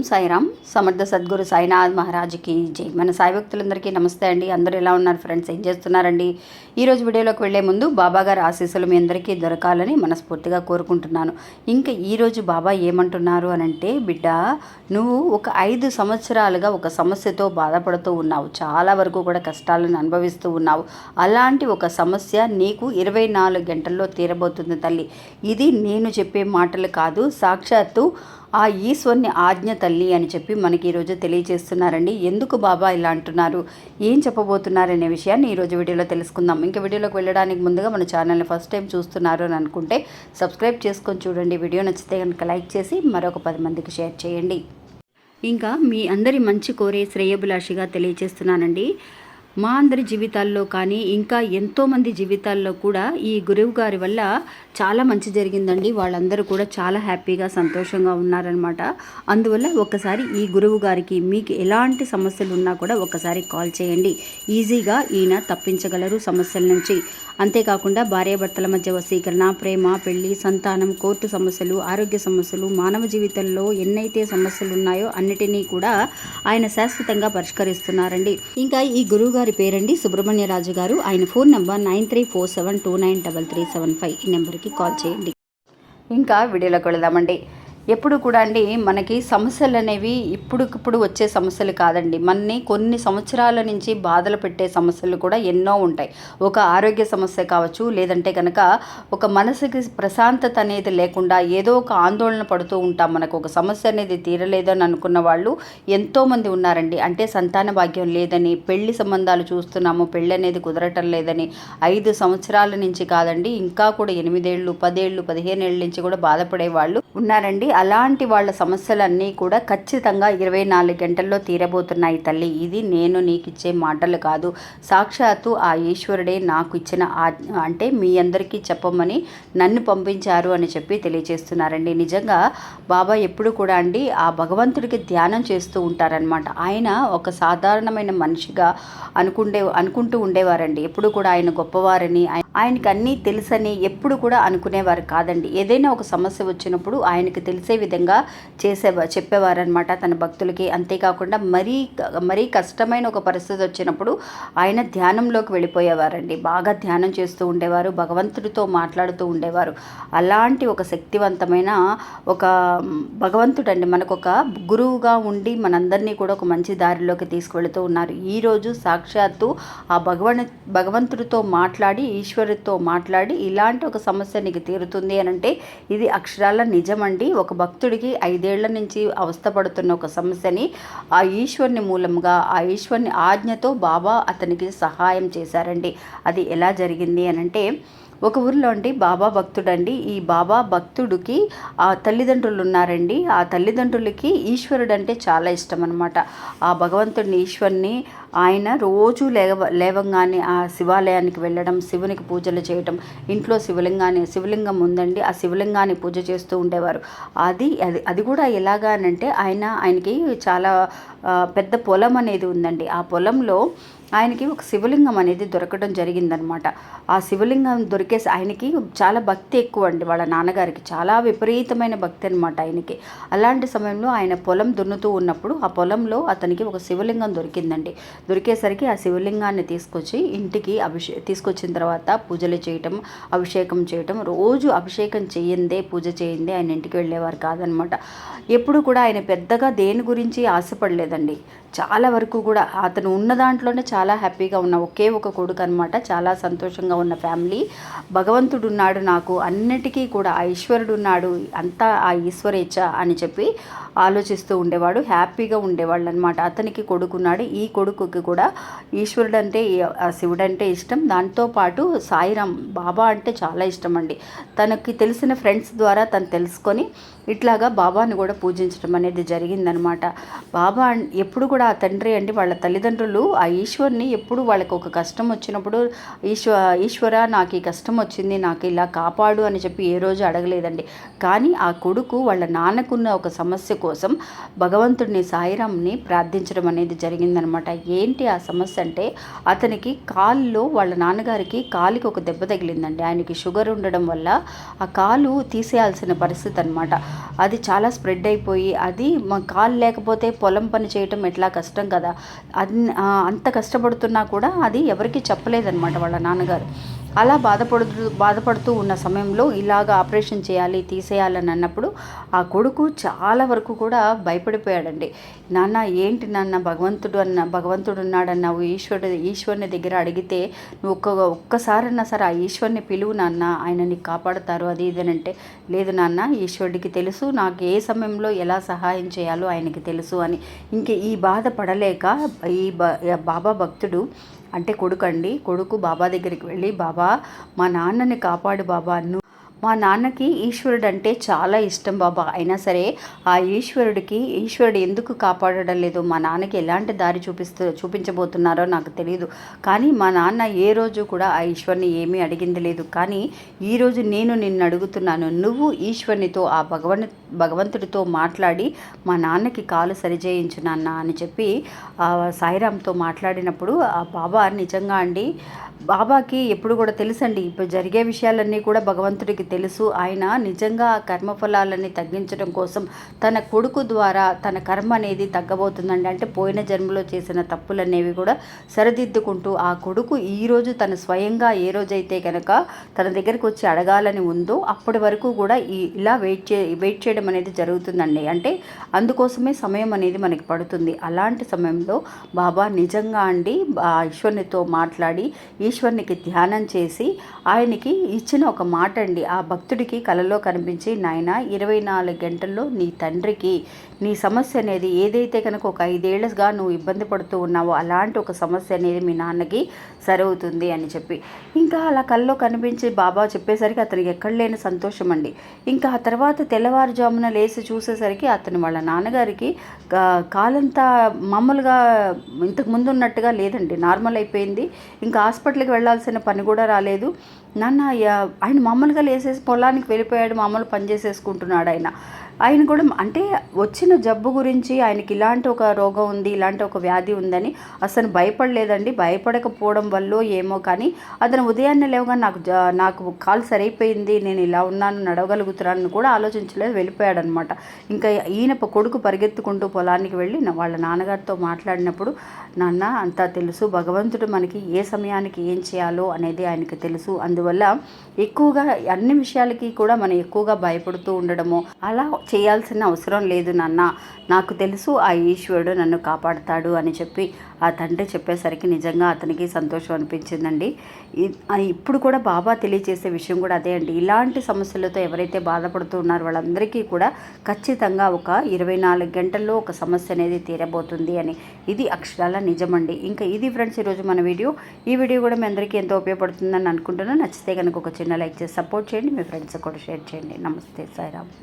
సాయిరామ్. సమర్థ సద్గురు సాయినాథ్ మహారాజ్కి జై. మన సాయి భక్తులందరికీ నమస్తే అండి. అందరూ ఎలా ఉన్నారు ఫ్రెండ్స్? ఏం చేస్తున్నారండి? ఈరోజు వీడియోలోకి వెళ్లే ముందు బాబా గారి ఆశీస్సులు మీ అందరికీ దొరకాలని మనస్ఫూర్తిగా కోరుకుంటున్నాను. ఇంకా ఈరోజు బాబా ఏమంటున్నారు అనంటే, బిడ్డ, నువ్వు ఒక 5 సంవత్సరాలుగా ఒక సమస్యతో బాధపడుతూ ఉన్నావు. చాలా వరకు కూడా కష్టాలను అనుభవిస్తూ ఉన్నావు. అలాంటి ఒక సమస్య నీకు 24 గంటల్లో తీరబోతుంది తల్లి. ఇది నేను చెప్పే మాటలు కాదు, సాక్షాత్తు ఆ ఈశ్వరుని ఆజ్ఞ తల్లి అని చెప్పి మనకి ఈరోజు తెలియజేస్తున్నారండి. ఎందుకు బాబా ఇలా అంటున్నారు, ఏం చెప్పబోతున్నారనే విషయాన్ని ఈరోజు వీడియోలో తెలుసుకుందాం. ఇంకా వీడియోలోకి వెళ్ళడానికి ముందుగా మన ఛానల్ని ఫస్ట్ టైం చూస్తున్నారు అని అనుకుంటే సబ్స్క్రైబ్ చేసుకొని చూడండి. వీడియో నచ్చితే కనుక లైక్ చేసి మరొక 10 మందికి షేర్ చేయండి. ఇంకా మీ అందరి మంచి కోరే శ్రేయభిలాషిగా తెలియజేస్తున్నానండి. మా అందరి జీవితాల్లో కానీ ఇంకా ఎంతోమంది జీవితాల్లో కూడా ఈ గురువు గారి వల్ల చాలా మంచి జరిగిందండి. వాళ్ళందరూ కూడా చాలా హ్యాపీగా సంతోషంగా ఉన్నారనమాట. అందువల్ల ఒకసారి ఈ గురువు గారికి మీకు ఎలాంటి సమస్యలు ఉన్నా కూడా ఒకసారి కాల్ చేయండి. ఈజీగా ఈయన తప్పించగలరు సమస్యల నుంచి. అంతేకాకుండా భార్యాభర్తల మధ్య వశీకరణ, ప్రేమ, పెళ్లి, సంతానం, కోర్టు సమస్యలు, ఆరోగ్య సమస్యలు, మానవ జీవితంలో ఎన్నైతే సమస్యలు ఉన్నాయో అన్నిటినీ కూడా ఆయన శాశ్వతంగా పరిష్కరిస్తున్నారండి. ఇంకా ఈ గురువు గారి పేరండి సుబ్రహ్మణ్యరాజు గారు. ఆయన ఫోన్ నెంబర్ 9347293375. ఈ నెంబర్కి కాల్ చేయండి. ఇంకా వీడియోలోకి వెళదామండి. ఎప్పుడు కూడా అండి మనకి సమస్యలు అనేవి ఇప్పుడుకిప్పుడు వచ్చే సమస్యలు కాదండి. మనని కొన్ని సంవత్సరాల నుంచి బాధలు పెట్టే సమస్యలు కూడా ఎన్నో ఉంటాయి. ఒక ఆరోగ్య సమస్య కావచ్చు, లేదంటే కనుక ఒక మనసుకి ప్రశాంతత అనేది లేకుండా ఏదో ఒక ఆందోళన పడుతూ ఉంటాం. మనకు ఒక సమస్య అనేది తీరలేదని అనుకున్న వాళ్ళు ఎంతోమంది ఉన్నారండి. అంటే సంతాన భాగ్యం లేదని, పెళ్లి సంబంధాలు చూస్తున్నాము, పెళ్ళి అనేది కుదరటం లేదని 5 సంవత్సరాల నుంచి కాదండి, ఇంకా కూడా 8 ఏళ్ళు, 10 ఏళ్ళు, 15 ఏళ్ళ నుంచి కూడా బాధపడే వాళ్ళు ఉన్నారండి. అలాంటి వాళ్ళ సమస్యలన్నీ కూడా ఖచ్చితంగా 24 గంటల్లో తీరబోతున్నాయి తల్లి. ఇది నేను నీకు ఇచ్చే మాటలు కాదు, సాక్షాత్తు ఆ ఈశ్వరుడే నాకు ఇచ్చిన అంటే మీ అందరికీ చెప్పమని నన్ను పంపించారు అని చెప్పి తెలియజేస్తున్నారండి. నిజంగా బాబా ఎప్పుడు కూడా అండి ఆ భగవంతుడికి ధ్యానం చేస్తూ ఉంటారనమాట. ఆయన ఒక సాధారణమైన మనిషిగా అనుకుంటూ ఉండేవారండి. ఎప్పుడు కూడా ఆయన గొప్పవారని, ఆయనకి అన్నీ తెలుసని ఎప్పుడు కూడా అనుకునేవారు కాదండి. ఏదైనా ఒక సమస్య వచ్చినప్పుడు ఆయనకి తెలిసే విధంగా చెప్పేవారనమాట తన భక్తులకి. అంతేకాకుండా మరీ కష్టమైన ఒక పరిస్థితి వచ్చినప్పుడు ఆయన ధ్యానంలోకి వెళ్ళిపోయేవారండి. బాగా ధ్యానం చేస్తూ ఉండేవారు, భగవంతుడితో మాట్లాడుతూ ఉండేవారు. అలాంటి ఒక శక్తివంతమైన ఒక భగవంతుడండి మనకు ఒక గురువుగా ఉండి మనందరినీ కూడా ఒక మంచి దారిలోకి తీసుకువెళుతూ ఉన్నారు. ఈరోజు సాక్షాత్తు ఆ భగవంతుడితో మాట్లాడి, ఈశ్వరుడితో మాట్లాడి ఇలాంటి ఒక సమస్య నీకు తీరుతుంది అని అంటే ఇది అక్షరాల నిజమండి. ఒక భక్తుడికి 5 ఏళ్ల నుంచి అవస్థపడుతున్న ఒక సమస్యని ఆ ఈశ్వరుని మూలంగా, ఆ ఈశ్వరుని ఆజ్ఞతో బాబా అతనికి సహాయం చేశారండి. అది ఎలా జరిగింది అనంటే, ఒక ఊరిలో అండి బాబా భక్తుడండి. ఈ బాబా భక్తుడికి ఆ తల్లిదండ్రులు ఉన్నారండి. ఆ తల్లిదండ్రులకి ఈశ్వరుడు అంటే చాలా ఇష్టం అనమాట. ఆ భగవంతుడిని, ఈశ్వరుని ఆయన రోజు లేవంగానే ఆ శివాలయానికి వెళ్ళడం, శివునికి పూజలు చేయటం, ఇంట్లో శివలింగం ఉందండి, ఆ శివలింగాన్ని పూజ చేస్తూ ఉండేవారు. అది కూడా ఎలాగానంటే ఆయనకి చాలా పెద్ద పొలం అనేది ఉందండి. ఆ పొలంలో ఆయనకి ఒక శివలింగం అనేది దొరకడం జరిగిందనమాట. ఆ శివలింగం దొరికేసి ఆయనకి చాలా భక్తి ఎక్కువ అండి. వాళ్ళ నాన్నగారికి చాలా విపరీతమైన భక్తి అనమాట ఆయనకి. అలాంటి సమయంలో ఆయన పొలం దున్నుతూ ఉన్నప్పుడు ఆ పొలంలో అతనికి ఒక శివలింగం దొరికిందండి. దొరికేసరికి ఆ శివలింగాన్ని తీసుకొచ్చి ఇంటికి తీసుకొచ్చిన తర్వాత పూజలు చేయటం, అభిషేకం చేయటం. రోజు అభిషేకం చేయందే, పూజ చేయందే ఆయన ఇంటికి వెళ్ళేవారు కాదనమాట. ఎప్పుడు కూడా ఆయన పెద్దగా దేని గురించి ఆశపడలేదండి. చాలా వరకు కూడా అతను ఉన్న దాంట్లోనే చాలా హ్యాపీగా ఉన్న ఒకే ఒక కొడుకు అనమాట. చాలా సంతోషంగా ఉన్న ఫ్యామిలీ. భగవంతుడు ఉన్నాడు నాకు, అన్నిటికీ కూడా ఆ ఈశ్వరుడు ఉన్నాడు, అంతా ఆ ఈశ్వరేచ్ఛ అని చెప్పి ఆలోచిస్తూ ఉండేవాడు. హ్యాపీగా ఉండేవాళ్ళు అనమాట. అతనికి కొడుకున్నాడు. ఈ కొడుకుకి కూడా ఈశ్వరుడు అంటే, శివుడు అంటే ఇష్టం. దాంతోపాటు సాయిరామ్ బాబా అంటే చాలా ఇష్టం అండి. తనకి తెలిసిన ఫ్రెండ్స్ ద్వారా తను తెలుసుకొని ఇట్లాగా బాబాని కూడా పూజించడం అనేది జరిగిందనమాట. బాబా ఎప్పుడు కూడా ఆ తండ్రి అండి వాళ్ళ తల్లిదండ్రులు ఆ ఈశ్వరు ఈశ్వర్ని ఎప్పుడు వాళ్ళకి ఒక కష్టం వచ్చినప్పుడు ఈశ్వర నాకు ఈ కష్టం వచ్చింది, నాకు ఇలా కాపాడు అని చెప్పి ఏ రోజు అడగలేదండి. కానీ ఆ కొడుకు వాళ్ళ నాన్నకున్న ఒక సమస్య కోసం భగవంతుడిని సాయిరాంని ప్రార్థించడం అనేది జరిగిందనమాట. ఏంటి ఆ సమస్య అంటే, అతనికి కాలులో వాళ్ళ నాన్నగారికి కాలికి ఒక దెబ్బ తగిలిందండి. ఆయనకి షుగర్ ఉండడం వల్ల ఆ కాలు తీసేయాల్సిన పరిస్థితి అనమాట. అది చాలా స్ప్రెడ్ అయిపోయి, అది మా కాలు లేకపోతే పొలం పని చేయటం ఎట్లా కష్టం కదా, అంత కష్టపడుతున్నా కూడా అది ఎవరికి చెప్పలేదన్నమాట వాళ్ళ నాన్నగారు. అలా బాధపడుతూ ఉన్న సమయంలో ఇలాగ ఆపరేషన్ చేయాలి, తీసేయాలని అన్నప్పుడు ఆ కొడుకు చాలా వరకు కూడా భయపడిపోయాడండి. నాన్న ఏంటి నాన్న, భగవంతుడు ఉన్నాడన్నావు, ఈశ్వరుని దగ్గర అడిగితే నువ్వు ఒక్కసారన్నా సరే ఆ ఈశ్వరుని పిలువు నాన్న, ఆయన నీకు కాపాడుతారు అది ఇదనంటే, లేదు నాన్న ఈశ్వరుడికి తెలుసు నాకు ఏ సమయంలో ఎలా సహాయం చేయాలో ఆయనకి తెలుసు అని. ఇంక ఈ బాధ పడలేక బాబా భక్తుడు అంటే కొడుకు బాబా దగ్గరికి వెళ్ళి, బాబా మా నాన్నని కాపాడు బాబా, మా నాన్నకి ఈశ్వరుడు అంటే చాలా ఇష్టం బాబా, అయినా సరే ఆ ఈశ్వరుడు ఎందుకు కాపాడడం లేదు, మా నాన్నకి ఎలాంటి దారి చూపించబోతున్నారో నాకు తెలియదు. కానీ మా నాన్న ఏ రోజు కూడా ఆ ఈశ్వరుని ఏమీ అడిగింది లేదు. కానీ ఈరోజు నేను నిన్ను అడుగుతున్నాను, నువ్వు ఈశ్వరునితో ఆ భగవంతుడితో మాట్లాడి మా నాన్నకి కాలు సరిచేయించు నాన్న అని చెప్పి సాయిరాంతో మాట్లాడినప్పుడు ఆ బాబా నిజంగా అండి, బాబాకి ఎప్పుడు కూడా తెలుసండి, ఇప్పుడు జరిగే విషయాలన్నీ కూడా భగవంతుడికి తెలుసు. ఆయన నిజంగా ఆ కర్మఫలాలన్నీ తగ్గించడం కోసం తన కొడుకు ద్వారా తన కర్మ అనేది తగ్గబోతుందండి. అంటే పోయిన జన్మలో చేసిన తప్పులనేవి కూడా సరిదిద్దుకుంటూ ఆ కొడుకు ఈరోజు తను స్వయంగా ఏ రోజైతే కనుక తన దగ్గరికి వచ్చి అడగాలని ఉందో అప్పటి వరకు కూడా ఇలా వెయిట్ చేయడం అనేది జరుగుతుందండి. అంటే అందుకోసమే సమయం అనేది మనకి పడుతుంది. అలాంటి సమయంలో బాబా నిజంగా అండి ఈశ్వరునితో మాట్లాడి ఈశ్వరునికి ధ్యానం చేసి ఆయనకి ఇచ్చిన ఒక మాట అండి, ఆ భక్తుడికి కలలో కనిపించి, నాయన 24 గంటల్లో నీ తండ్రికి నీ సమస్య అనేది ఏదైతే కనుక ఒక 5 ఏళ్ళుగా నువ్వు ఇబ్బంది పడుతూ ఉన్నావో అలాంటి ఒక సమస్య అనేది మీ నాన్నకి సరవుతుంది అని చెప్పి, ఇంకా అలా కల్లో కనిపించి బాబా చెప్పేసరికి అతనికి ఎక్కడ లేని సంతోషం అండి. ఇంకా ఆ తర్వాత తెల్లవారుజామున లేచి చూసేసరికి అతను వాళ్ళ నాన్నగారికి కాలంతా మామూలుగా ఇంతకు ముందు ఉన్నట్టుగా లేదండి, నార్మల్ అయిపోయింది. ఇంకా హాస్పిటల్కి వెళ్ళాల్సిన పని కూడా రాలేదు. నాన్న ఆయన మామూలుగా లేసేసి పొలానికి వెళ్ళిపోయాడు, మామూలు పని చేసేసుకుంటున్నాడు ఆయన కూడా. అంటే వచ్చిన జబ్బు గురించి ఆయనకి ఇలాంటి ఒక రోగం ఉంది, ఇలాంటి ఒక వ్యాధి ఉందని అసలు భయపడలేదండి. భయపడకపోవడం వల్ల ఏమో కానీ అతను ఉదయాన్నే లేవగా నాకు కాలు సరైపోయింది, నేను ఇలా ఉన్నాను, నడవగలుగుతున్నాను కూడా ఆలోచించలేదు, వెళ్ళిపోయాడు అనమాట. ఇంకా ఈయన కొడుకు పరిగెత్తుకుంటూ పొలానికి వెళ్ళి వాళ్ళ నాన్నగారితో మాట్లాడినప్పుడు, నాన్న అంతా తెలుసు, భగవంతుడు మనకి ఏ సమయానికి ఏం చేయాలో అనేది ఆయనకి తెలుసు, అందువల్ల ఎక్కువగా అన్ని విషయాలకి కూడా మనం ఎక్కువగా భయపడుతూ ఉండడము అలా చేయాల్సిన అవసరం లేదు నాన్న, నాకు తెలుసు ఆ ఈశ్వరుడు నన్ను కాపాడుతాడు అని చెప్పి ఆ తండ్రి చెప్పేసరికి నిజంగా అతనికి సంతోషం అనిపించిందండి. ఇప్పుడు కూడా బాబా తెలియజేసే విషయం కూడా అదే అండి, ఇలాంటి సమస్యలతో ఎవరైతే బాధపడుతూ ఉన్నారో వాళ్ళందరికీ కూడా ఖచ్చితంగా ఒక 24 గంటల్లో ఒక సమస్య అనేది తీరబోతుంది అని. ఇది అక్షరాల నిజమండి. ఇంకా ఇది ఫ్రెండ్స్ ఈరోజు మన వీడియో. ఈ వీడియో కూడా మీ అందరికీ ఎంతో ఉపయోగపడుతుందని అనుకుంటున్నాను. నచ్చితే కనుక ఒక చిన్న లైక్ చేసి సపోర్ట్ చేయండి, మీ ఫ్రెండ్స్ కూడా షేర్ చేయండి. నమస్తే సాయిరామ్.